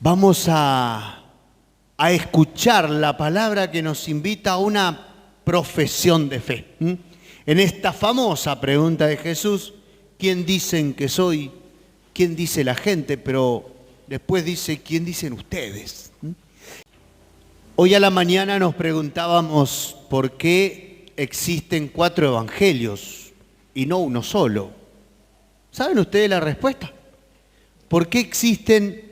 Vamos a escuchar la palabra que nos invita a una profesión de fe. En esta famosa pregunta de Jesús, ¿quién dicen que soy? ¿Quién dice la gente? Pero después dice, ¿quién dicen ustedes? Hoy a la mañana nos preguntábamos por qué existen 4 evangelios y no uno solo. ¿Saben ustedes la respuesta? ¿Por qué existen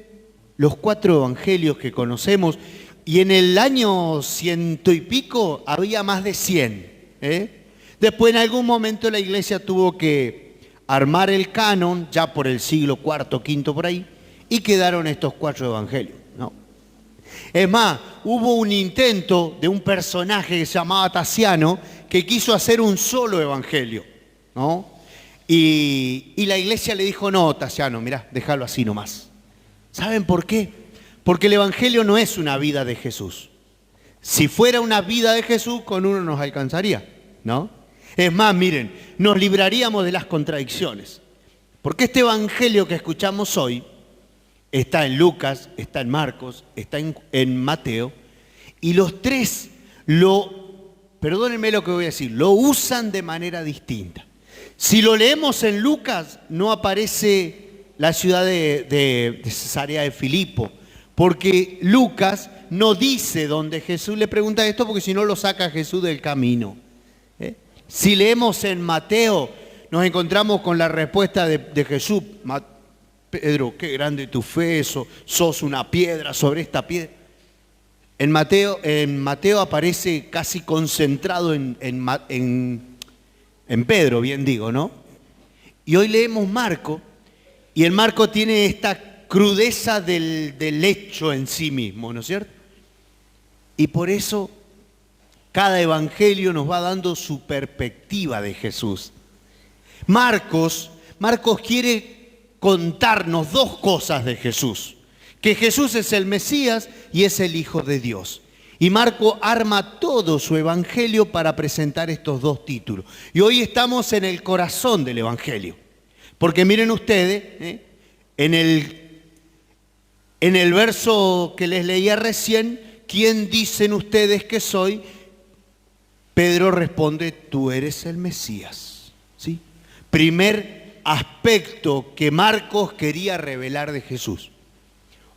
los 4 evangelios que conocemos? Y en el año 100 y pico había más de 100. Después en algún momento la iglesia tuvo que armar el canon, ya por el siglo IV, V por ahí, y quedaron estos 4 evangelios, ¿no? Es más, hubo un intento de un personaje que se llamaba Tasiano que quiso hacer un solo evangelio, ¿no? Y la iglesia le dijo, no, Tasiano, mirá, déjalo así nomás. ¿Saben por qué? Porque el evangelio no es una vida de Jesús. Si fuera una vida de Jesús, con uno nos alcanzaría, ¿no? Es más, miren, nos libraríamos de las contradicciones. Porque este evangelio que escuchamos hoy está en Lucas, está en Marcos, está en Mateo, y los 3 perdónenme lo que voy a decir, lo usan de manera distinta. Si lo leemos en Lucas, no aparece la ciudad de Cesarea de Filipo, porque Lucas no dice dónde Jesús le pregunta esto, porque si no lo saca Jesús del camino. Si leemos en Mateo, nos encontramos con la respuesta de Jesús. Pedro, qué grande tu fe, sos una piedra sobre esta piedra. En Mateo aparece casi concentrado en Pedro, bien digo, ¿no? Y hoy leemos Marco, y el Marco tiene esta crudeza del hecho en sí mismo, ¿no es cierto? Y por eso cada evangelio nos va dando su perspectiva de Jesús. Marcos quiere contarnos 2 cosas de Jesús: que Jesús es el Mesías y es el Hijo de Dios. Y Marco arma todo su evangelio para presentar estos 2 títulos. Y hoy estamos en el corazón del evangelio. Porque miren ustedes, en el verso que les leía recién, ¿quién dicen ustedes que soy? Pedro responde, tú eres el Mesías. ¿Sí? Primer aspecto que Marcos quería revelar de Jesús.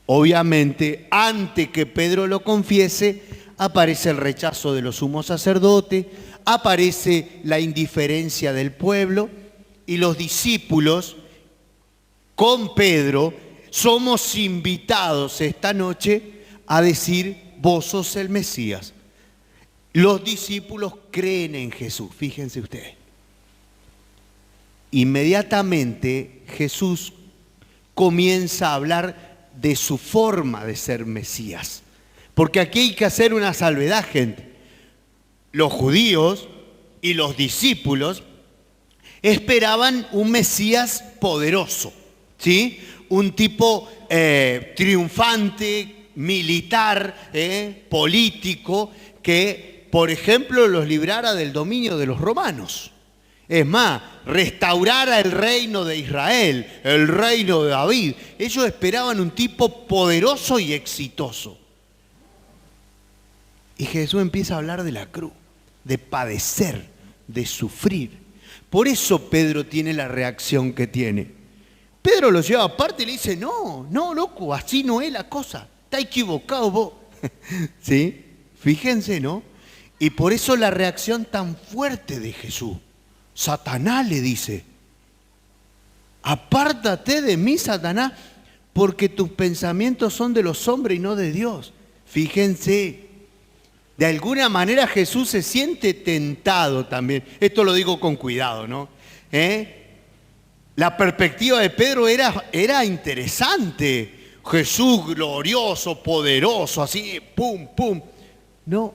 Obviamente, antes que Pedro lo confiese, aparece el rechazo de los sumos sacerdotes, aparece la indiferencia del pueblo, y los discípulos, con Pedro, somos invitados esta noche a decir, vos sos el Mesías. Los discípulos creen en Jesús, fíjense ustedes. Inmediatamente Jesús comienza a hablar de su forma de ser Mesías. Porque aquí hay que hacer una salvedad, gente. Los judíos y los discípulos esperaban un Mesías poderoso, ¿sí? Un tipo triunfante, militar, político, que, por ejemplo, los librara del dominio de los romanos. Es más, restaurara el reino de Israel, el reino de David. Ellos esperaban un tipo poderoso y exitoso. Y Jesús empieza a hablar de la cruz, de padecer, de sufrir. Por eso Pedro tiene la reacción que tiene. Pedro lo lleva aparte y le dice, no, loco, así no es la cosa. Está equivocado vos. ¿Sí? Fíjense, ¿no? Y por eso la reacción tan fuerte de Jesús. Satanás le dice, apártate de mí, Satanás, porque tus pensamientos son de los hombres y no de Dios. Fíjense, de alguna manera Jesús se siente tentado también. Esto lo digo con cuidado, ¿no? La perspectiva de Pedro era interesante. Jesús glorioso, poderoso, así, pum, pum. No,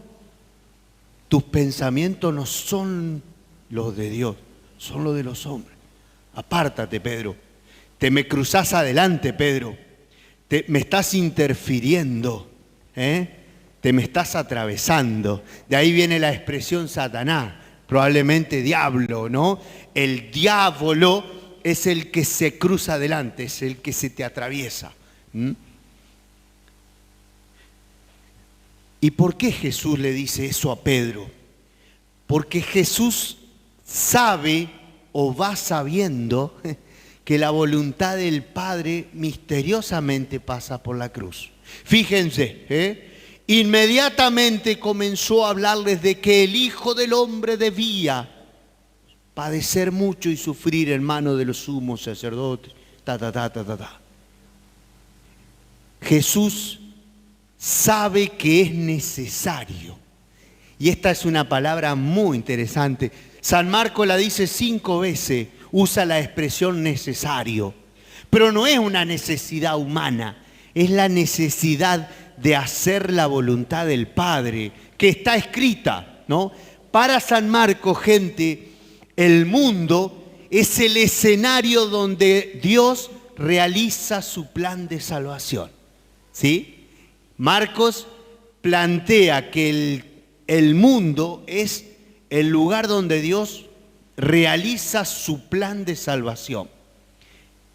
tus pensamientos no son los de Dios, son los de los hombres. Apártate, Pedro. Te me cruzás adelante, Pedro. Me estás interfiriendo, te me estás atravesando. De ahí viene la expresión Satanás, probablemente diablo, ¿no? El diablo es el que se cruza adelante, es el que se te atraviesa. ¿Y por qué Jesús le dice eso a Pedro? Porque Jesús sabe o va sabiendo que la voluntad del Padre misteriosamente pasa por la cruz. Fíjense, inmediatamente comenzó a hablarles de que el Hijo del Hombre debía padecer mucho y sufrir en manos de los sumos sacerdotes. Jesús sabe que es necesario. Y esta es una palabra muy interesante. San Marcos la dice 5 veces, usa la expresión necesario. Pero no es una necesidad humana, es la necesidad de hacer la voluntad del Padre, que está escrita, ¿no? Para San Marcos, gente, el mundo es el escenario donde Dios realiza su plan de salvación, ¿sí? Marcos plantea que el mundo es el lugar donde Dios realiza su plan de salvación.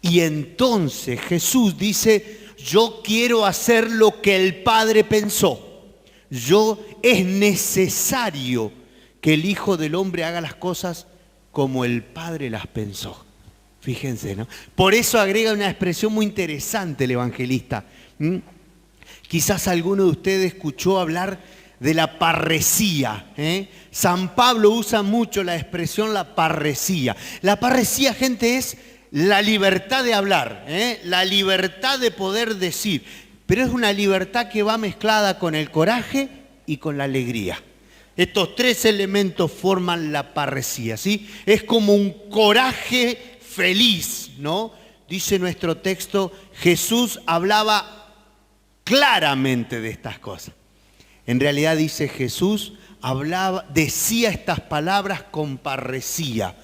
Y entonces Jesús dice, yo quiero hacer lo que el Padre pensó. Es necesario que el Hijo del Hombre haga las cosas como el Padre las pensó. Fíjense, ¿no? Por eso agrega una expresión muy interesante el evangelista. Quizás alguno de ustedes escuchó hablar de la parresía. San Pablo usa mucho la expresión la parresía. La parresía, gente, es la libertad de hablar, la libertad de poder decir. Pero es una libertad que va mezclada con el coraje y con la alegría. Estos 3 elementos forman la parresía, ¿sí? Es como un coraje feliz, ¿no? Dice nuestro texto, Jesús hablaba claramente de estas cosas. En realidad dice Jesús decía estas palabras con parresía,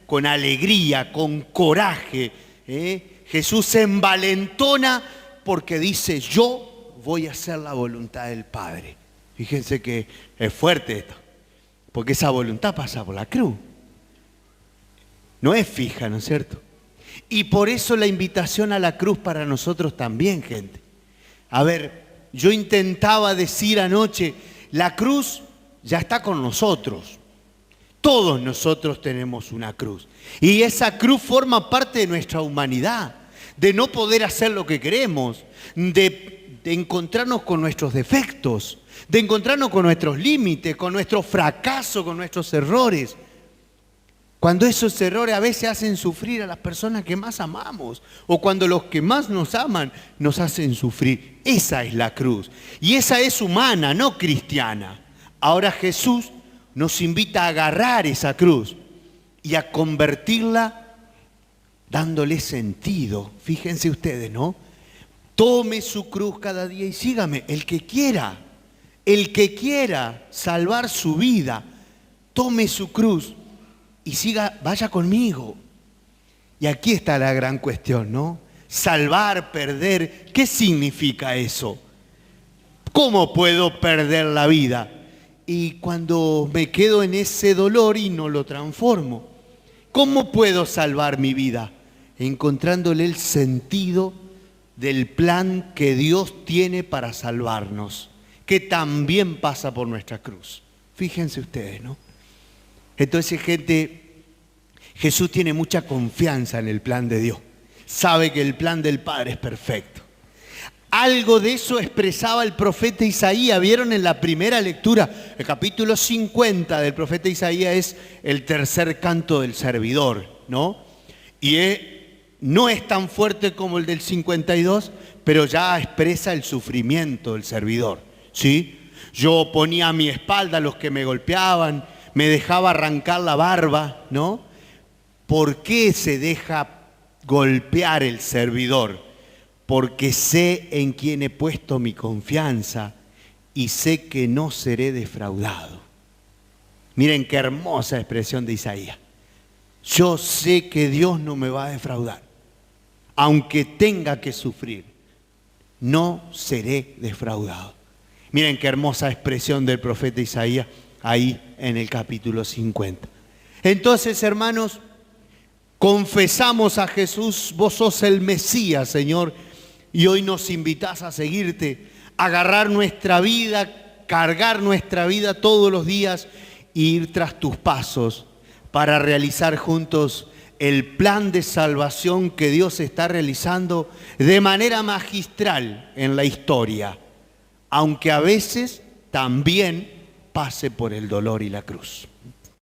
con alegría, con coraje. Jesús se envalentona porque dice, yo voy a hacer la voluntad del Padre. Fíjense que es fuerte esto, porque esa voluntad pasa por la cruz. No es fija, ¿no es cierto? Y por eso la invitación a la cruz para nosotros también, gente. A ver, yo intentaba decir anoche, la cruz ya está con nosotros. Todos nosotros tenemos una cruz. Y esa cruz forma parte de nuestra humanidad, de no poder hacer lo que queremos, de encontrarnos con nuestros defectos, de encontrarnos con nuestros límites, con nuestro fracaso, con nuestros errores. Cuando esos errores a veces hacen sufrir a las personas que más amamos, o cuando los que más nos aman nos hacen sufrir. Esa es la cruz. Y esa es humana, no cristiana. Ahora Jesús nos invita a agarrar esa cruz y a convertirla dándole sentido. Fíjense ustedes, ¿no? Tome su cruz cada día y sígame. El que quiera salvar su vida, tome su cruz y vaya conmigo. Y aquí está la gran cuestión, ¿no? Salvar, perder, ¿qué significa eso? ¿Cómo puedo perder la vida? Y cuando me quedo en ese dolor y no lo transformo, ¿cómo puedo salvar mi vida? Encontrándole el sentido del plan que Dios tiene para salvarnos, que también pasa por nuestra cruz. Fíjense ustedes, ¿no? Entonces, gente, Jesús tiene mucha confianza en el plan de Dios. Sabe que el plan del Padre es perfecto. Algo de eso expresaba el profeta Isaías. ¿Vieron en la primera lectura? El capítulo 50 del profeta Isaías es el tercer canto del servidor, ¿no? Y no es tan fuerte como el del 52, pero ya expresa el sufrimiento del servidor, ¿sí? Yo ponía a mi espalda a los que me golpeaban, me dejaba arrancar la barba, ¿no? ¿Por qué se deja golpear el servidor? Porque sé en quién he puesto mi confianza y sé que no seré defraudado. Miren qué hermosa expresión de Isaías. Yo sé que Dios no me va a defraudar. Aunque tenga que sufrir, no seré defraudado. Miren qué hermosa expresión del profeta Isaías ahí en el capítulo 50. Entonces, hermanos, confesamos a Jesús, vos sos el Mesías, Señor, y hoy nos invitás a seguirte, a agarrar nuestra vida cargar nuestra vida todos los días e ir tras tus pasos para realizar juntos el plan de salvación que Dios está realizando de manera magistral en la historia, aunque a veces también pase por el dolor y la cruz.